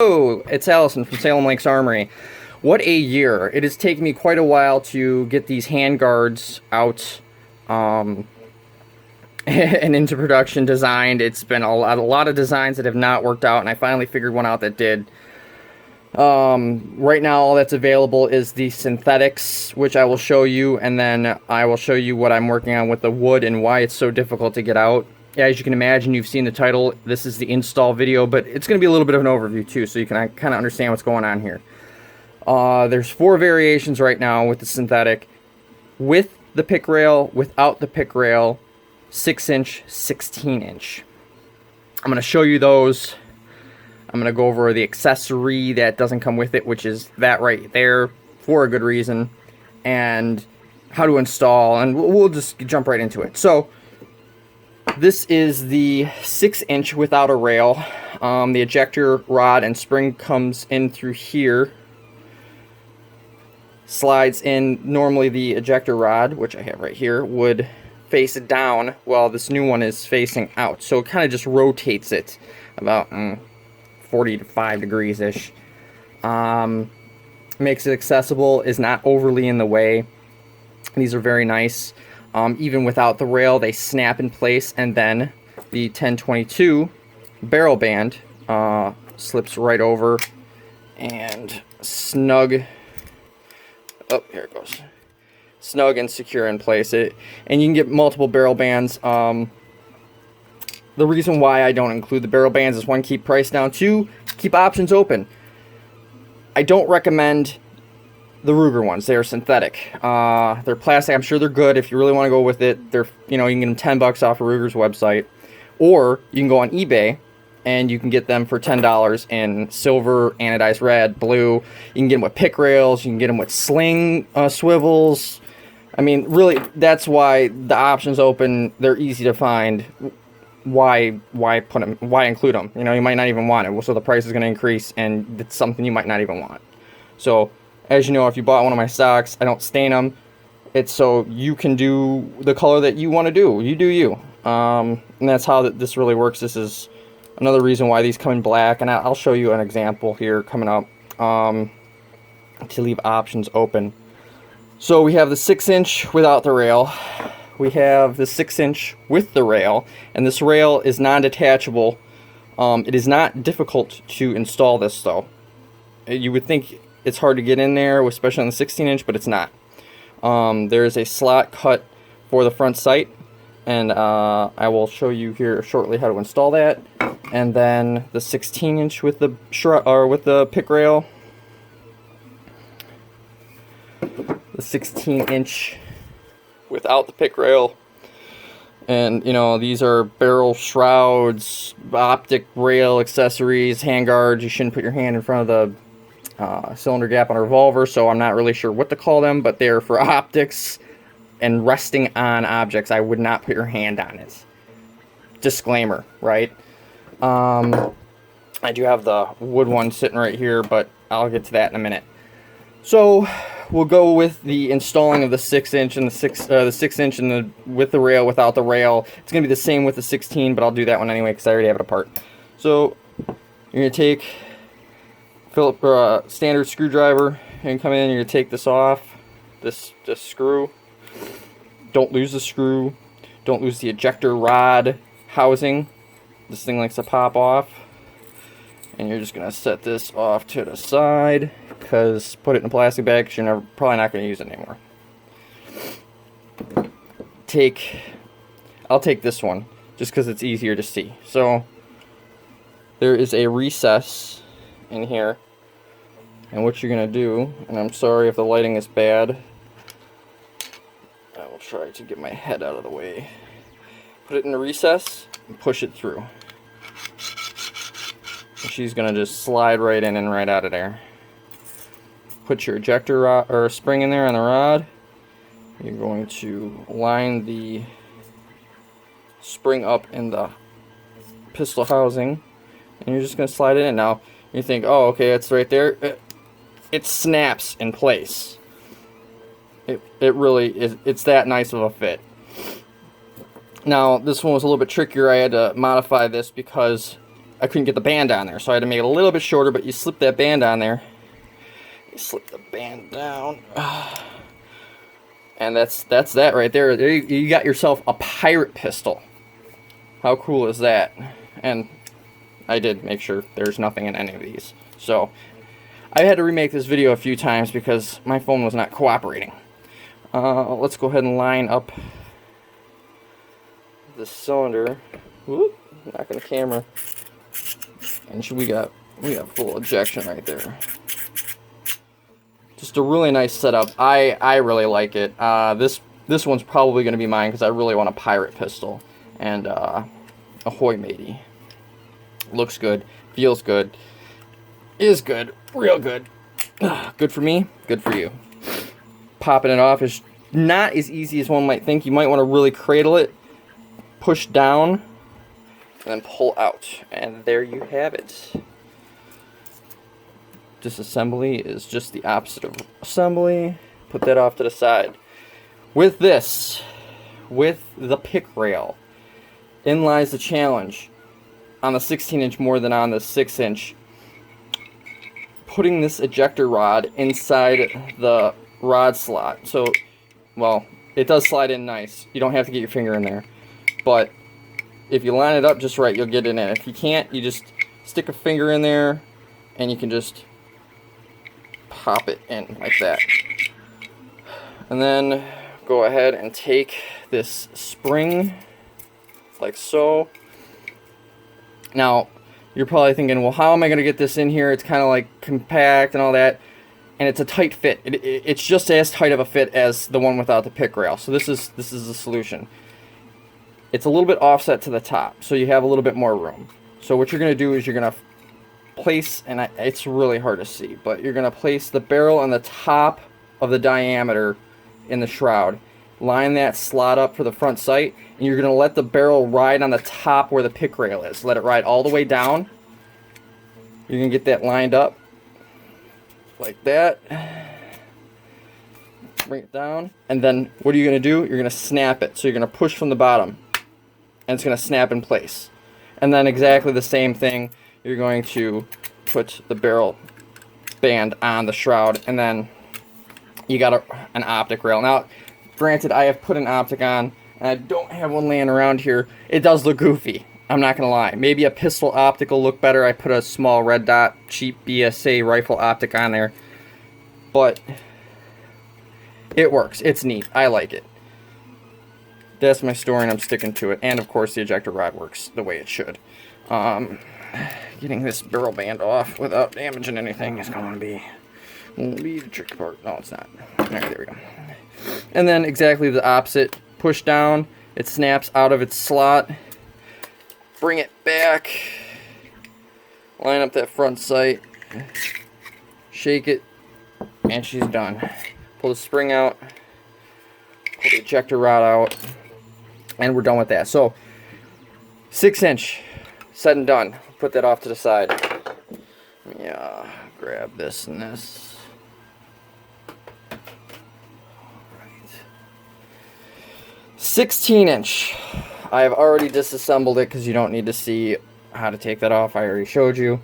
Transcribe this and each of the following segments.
Hello, it's Allison from Salem Lakes Armory. What a year. It has taken me quite a while to get these handguards out and into production designed. It's been a lot of designs that have not worked out, and I finally figured one out that did. Right now all that's available is the synthetics, which I will show you, and then I will show you what I'm working on with the wood and why it's so difficult to get out. As you can imagine, you've seen the title. This is the install video, but it's going to be a little bit of an overview too, so you can kind of understand what's going on here. There's 4 variations right now with the synthetic. With the pick rail, without the pick rail, 6-inch, 16-inch. I'm going to show you those. I'm going to go over the accessory that doesn't come with it, which is that right there, for a good reason, and how to install, and we'll just jump right into it. So, this is the 6-inch without a rail. The ejector rod and spring comes in through here. Slides in. Normally the ejector rod, which I have right here, would face down while this new one is facing out. So it kind of just rotates it about 45 degrees-ish. Makes it accessible, is not overly in the way. These are very nice. Even without the rail, they snap in place, and then the 1022 barrel band slips right over and snug. Oh, here it goes. Snug and secure in place. And you can get multiple barrel bands. The reason why I don't include the barrel bands is 1, keep price down, 2, keep options open. I don't recommend the Ruger ones. They are synthetic. They're plastic. I'm sure they're good if you really want to go with it. They're, you can get them $10 off of Ruger's website, or you can go on eBay and you can get them for $10 in silver, anodized red, blue. You can get them with pick rails. You can get them with sling swivels. I mean, really, that's why the options open. They're easy to find. Why put them? Why include them? You might not even want it. So the price is going to increase, and it's something you might not even want. So, as you know, if you bought one of my socks, I don't stain them. It's so you can do the color that you want to do. You do you. And that's how this really works. This is another reason why these come in black, and I'll show you an example here coming up to leave options open. So we have the 6-inch without the rail. We have the 6-inch with the rail, and this rail is non-detachable. It is not difficult to install this, though. You would think it's hard to get in there, especially on the 16-inch, but it's not. There is a slot cut for the front sight, and I will show you here shortly how to install that. And then the 16-inch with the with the pick rail, the 16-inch without the pick rail, and these are barrel shrouds, optic rail accessories, handguards. You shouldn't put your hand in front of the cylinder gap on a revolver, so I'm not really sure what to call them, but they're for optics and resting on objects. I would not put your hand on it. Disclaimer, right? I do have the wood one sitting right here, but I'll get to that in a minute. So we'll go with the installing of the 6-inch and the 6-inch and with the rail, without the rail. It's gonna be the same with the 16, but I'll do that one anyway because I already have it apart. So you're gonna take Phillips standard screwdriver and come in. You're gonna take this off, this screw. Don't lose the screw. Don't lose the ejector rod housing. This thing likes to pop off, and you're just gonna set this off to the side, because put it in a plastic bag because you're probably not gonna use it anymore. I'll take this one just because it's easier to see. So there is a recess in here, and what you're gonna do, and I'm sorry if the lighting is bad, I will try to get my head out of the way. Put it in the recess and push it through. And she's gonna just slide right in and right out of there. Put your ejector rod or spring in there on the rod. You're going to line the spring up in the pistol housing, and you're just going to slide it in. Now you think, oh, okay, it's right there. It snaps in place. It really is. It's that nice of a fit. Now this one was a little bit trickier. I had to modify this because I couldn't get the band on there, so I had to make it a little bit shorter, but you slip that band on there. You slip the band down. And that's that right there. You got yourself a pirate pistol. How cool is that? And I did make sure there's nothing in any of these. So I had to remake this video a few times because my phone was not cooperating. Let's go ahead and line up the cylinder. Whoop, knocking the camera. And we got full ejection right there. Just a really nice setup. I really like it. This one's probably going to be mine because I really want a pirate pistol. And ahoy matey. Looks good, feels good, is good, real good. Good for me, good for you. Popping it off is not as easy as one might think. You might want to really cradle it, push down, and then pull out. And there you have it. Disassembly is just the opposite of assembly. Put that off to the side. With this, with the pick rail, in lies the challenge on the 16-inch more than on the 6-inch. Putting this ejector rod inside the rod slot. So, well, it does slide in nice. You don't have to get your finger in there. But if you line it up just right, you'll get it in. If you can't, you just stick a finger in there and you can just pop it in like that. And then go ahead and take this spring like so. Now, you're probably thinking, well, how am I going to get this in here? It's kind of like compact and all that. And it's a tight fit. It's just as tight of a fit as the one without the pick rail. So this is the solution. It's a little bit offset to the top, so you have a little bit more room. So what you're going to do is you're going to place, and it's really hard to see, but you're going to place the barrel on the top of the diameter in the shroud. Line that slot up for the front sight, and you're going to let the barrel ride on the top where the pick rail is. Let it ride all the way down. You're going to get that lined up like that. Bring it down, and then what are you going to do? You're going to snap it. So you're going to push from the bottom, and it's going to snap in place. And then exactly the same thing, you're going to put the barrel band on the shroud, and then you got an optic rail. Now, granted, I have put an optic on, and I don't have one laying around here. It does look goofy. I'm not going to lie. Maybe a pistol optic will look better. I put a small red dot, cheap BSA rifle optic on there. But it works. It's neat. I like it. That's my story, and I'm sticking to it. And, of course, the ejector rod works the way it should. Getting this barrel band off without damaging anything is going to be the tricky part. No, it's not. Alright, there we go. And then exactly the opposite. Push down. It snaps out of its slot. Bring it back. Line up that front sight. Shake it. And she's done. Pull the spring out. Pull the ejector rod out. And we're done with that. So, 6-inch. Said and done. Put that off to the side. Yeah, grab this and this. Alright. 16-inch. I have already disassembled it because you don't need to see how to take that off. I already showed you.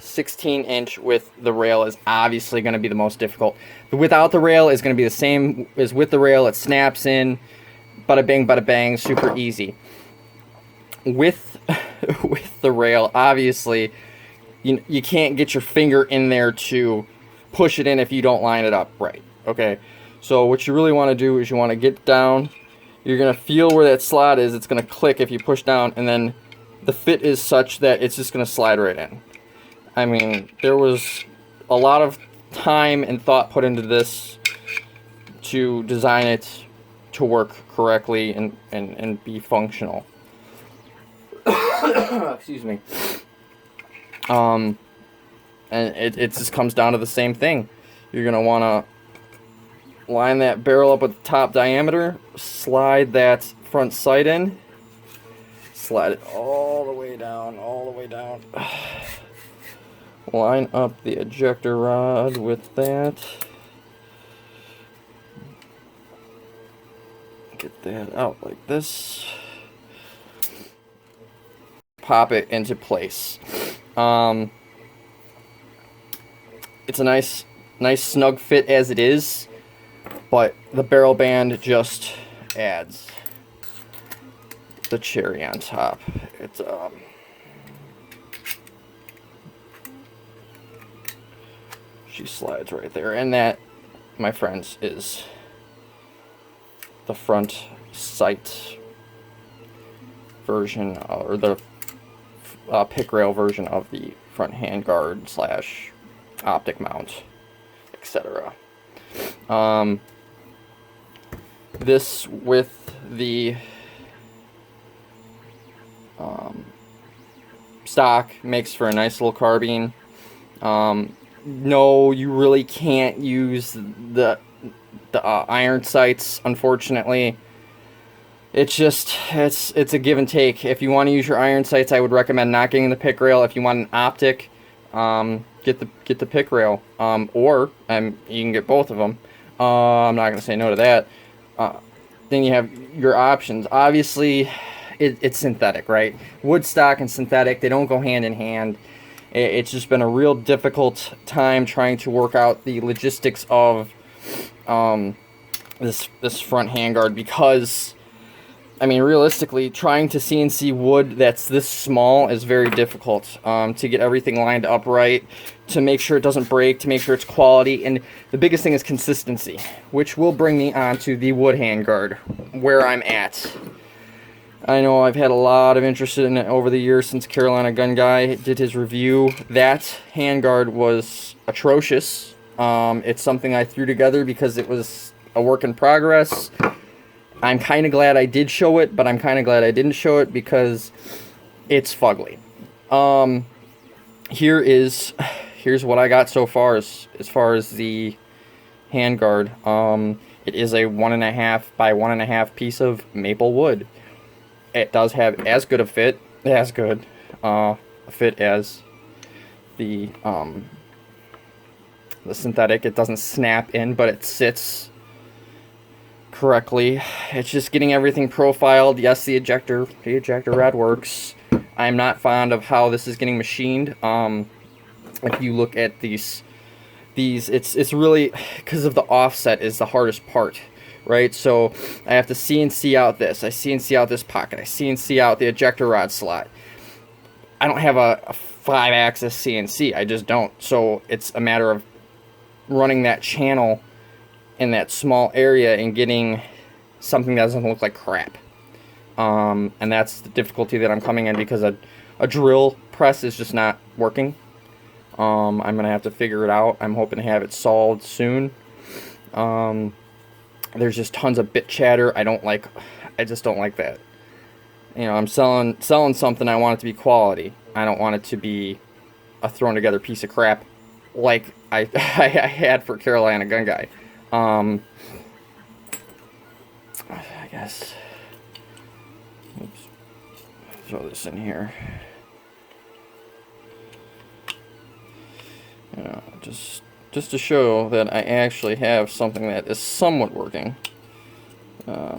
16-inch with the rail is obviously going to be the most difficult. Without the rail is going to be the same as with the rail. It snaps in. Bada bing, bada bang, super easy. With the rail, obviously, you can't get your finger in there to push it in if you don't line it up right. Okay, so what you really want to do is you want to get down. You're going to feel where that slot is. It's going to click if you push down, and then the fit is such that it's just going to slide right in. I mean, there was a lot of time and thought put into this to design it to work correctly and be functional. Excuse me. And it just comes down to the same thing. You're going to want to line that barrel up with the top diameter, slide that front sight in, slide it all the way down, line up the ejector rod with that. Get that out like this. pop it into place. It's a nice snug fit as it is, but the barrel band just adds the cherry on top. It's she slides right there, and that, my friends, is the front sight version, or the pick rail version of the front handguard slash optic mount, etc. This with the stock makes for a nice little carbine. No, you really can't use the iron sights, unfortunately. It's just, it's a give and take. If you want to use your iron sights, I would recommend not getting the pick rail. If you want an optic, get the pick rail, or you can get both of them. I'm not going to say no to that. Then you have your options. Obviously, it's synthetic, right? Wood stock and synthetic, they don't go hand in hand. It's just been a real difficult time trying to work out the logistics of this front handguard, because, I mean, realistically, trying to CNC wood that's this small is very difficult, to get everything lined up right, to make sure it doesn't break, to make sure it's quality, and the biggest thing is consistency, which will bring me on to the wood handguard, where I'm at. I know I've had a lot of interest in it over the years since Carolina Gun Guy did his review. That handguard was atrocious. It's something I threw together because it was a work in progress. I'm kind of glad I did show it, but I'm kind of glad I didn't show it because it's fugly. Here's what I got so far as far as the handguard. It is a 1.5 by 1.5 piece of maple wood. It does have as good a fit, a fit as the synthetic. It doesn't snap in, but it sits correctly. It's just getting everything profiled. Yes, the ejector rod works. I'm not fond of how this is getting machined. If you look at these, it's really, because of the offset is the hardest part. Right, so I have to CNC out this. I CNC out this pocket. I CNC out the ejector rod slot. I don't have a 5-axis CNC. I just don't. So it's a matter of running that channel in that small area and getting something that doesn't look like crap. And that's the difficulty that I'm coming in, because a drill press is just not working. I'm gonna have to figure it out. I'm hoping to have it solved soon. There's just tons of bit chatter. I just don't like that. You know, I'm selling something, I want it to be quality. I don't want it to be a thrown together piece of crap like I had for Carolina Gun Guy. I guess, oops, throw this in here. You know, just to show that I actually have something that is somewhat working. I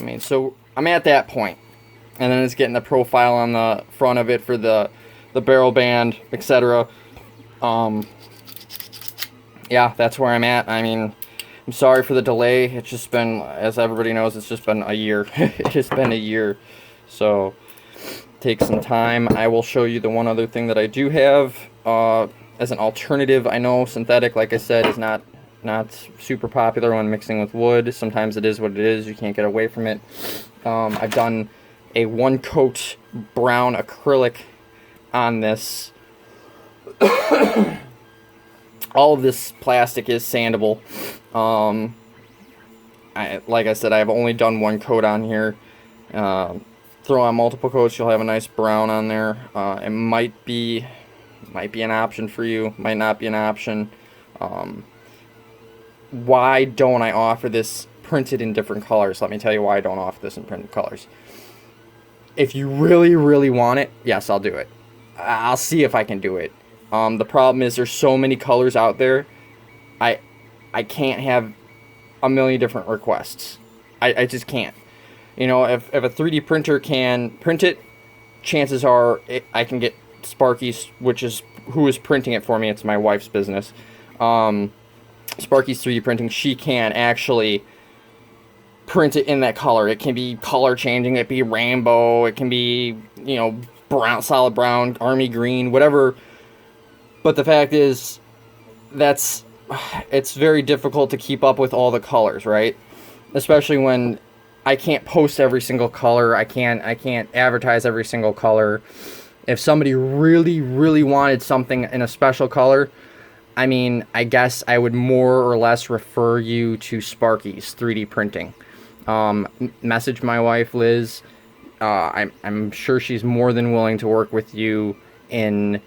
mean, so I'm at that point, and then it's getting the profile on the front of it for the barrel band, etc. Yeah, that's where I'm at. I mean, I'm sorry for the delay. It's just been, as everybody knows, it's just been a year. It's just been a year. So, take some time. I will show you the one other thing that I do have as an alternative. I know synthetic, like I said, is not super popular when mixing with wood. Sometimes it is what it is. You can't get away from it. I've done a 1-coat brown acrylic on this. All of this plastic is sandable. Like I said, I've only done 1 coat on here. Throw on multiple coats, you'll have a nice brown on there. It might be an option for you, might not be an option. Why don't I offer this printed in different colors? Let me tell you why I don't offer this in printed colors. If you really, really want it, yes, I'll do it. I'll see if I can do it. The problem is there's so many colors out there. I can't have a million different requests. I just can't. You know, if a 3D printer can print it, chances are I can get Sparky's, which is who is printing it for me. It's my wife's business. Sparky's 3D printing. She can actually print it in that color. It can be color changing. It can be rainbow. It can be, you know, brown, solid brown, army green, whatever. But the fact is, it's very difficult to keep up with all the colors, right? Especially when I can't post every single color. I can't advertise every single color. If somebody really, really wanted something in a special color, I mean, I guess I would more or less refer you to Sparky's 3D printing. Message my wife, Liz. I'm sure she's more than willing to work with you in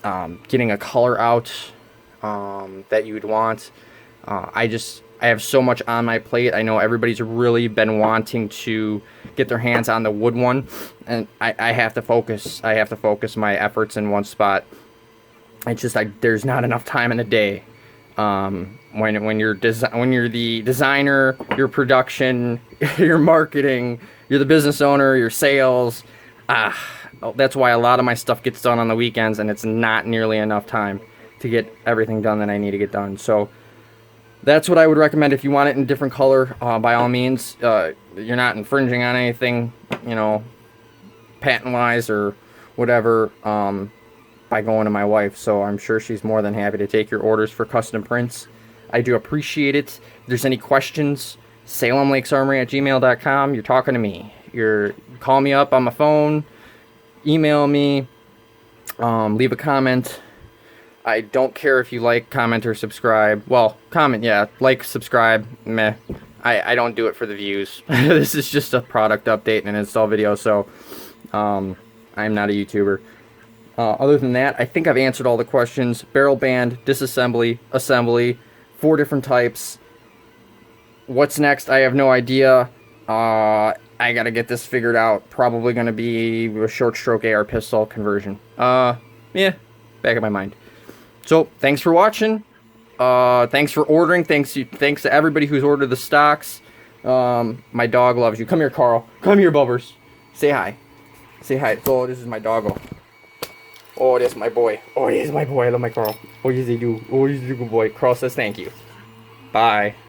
getting a color out that you would want. I have so much on my plate. I know everybody's really been wanting to get their hands on the wood one, and I have to focus. I have to focus my efforts in one spot. It's just like there's not enough time in the day. When you're the designer, your production, your marketing, you're the business owner, your sales. That's why a lot of my stuff gets done on the weekends, and it's not nearly enough time to get everything done that I need to get done. So that's what I would recommend. If you want it in different color, by all means. You're not infringing on anything, you know, patent-wise or whatever, by going to my wife. So I'm sure she's more than happy to take your orders for custom prints. I do appreciate it. If there's any questions, salemlakesarmory@gmail.com. You're talking to me. Call me up on my phone, email me, leave a comment. I don't care if you like, comment, or subscribe. Well, comment, yeah. Like, subscribe, meh. I don't do it for the views. This is just a product update and an install video, so I'm not a YouTuber. Other than that, I think I've answered all the questions. Barrel band, disassembly, assembly, 4 different types. What's next? I have no idea. I gotta get this figured out. Probably gonna be a short stroke AR pistol conversion. Yeah, back in my mind. So, thanks for watching. Thanks for ordering. Thanks to everybody who's ordered the stocks. My dog loves you. Come here, Carl. Come here, Bubbers. Say hi. Say hi. Oh, this is my doggo. Oh, that's my boy. Oh, he's my boy. I love my Carl. Oh, yes, they do. Oh, he's a good boy. Carl says thank you. Bye.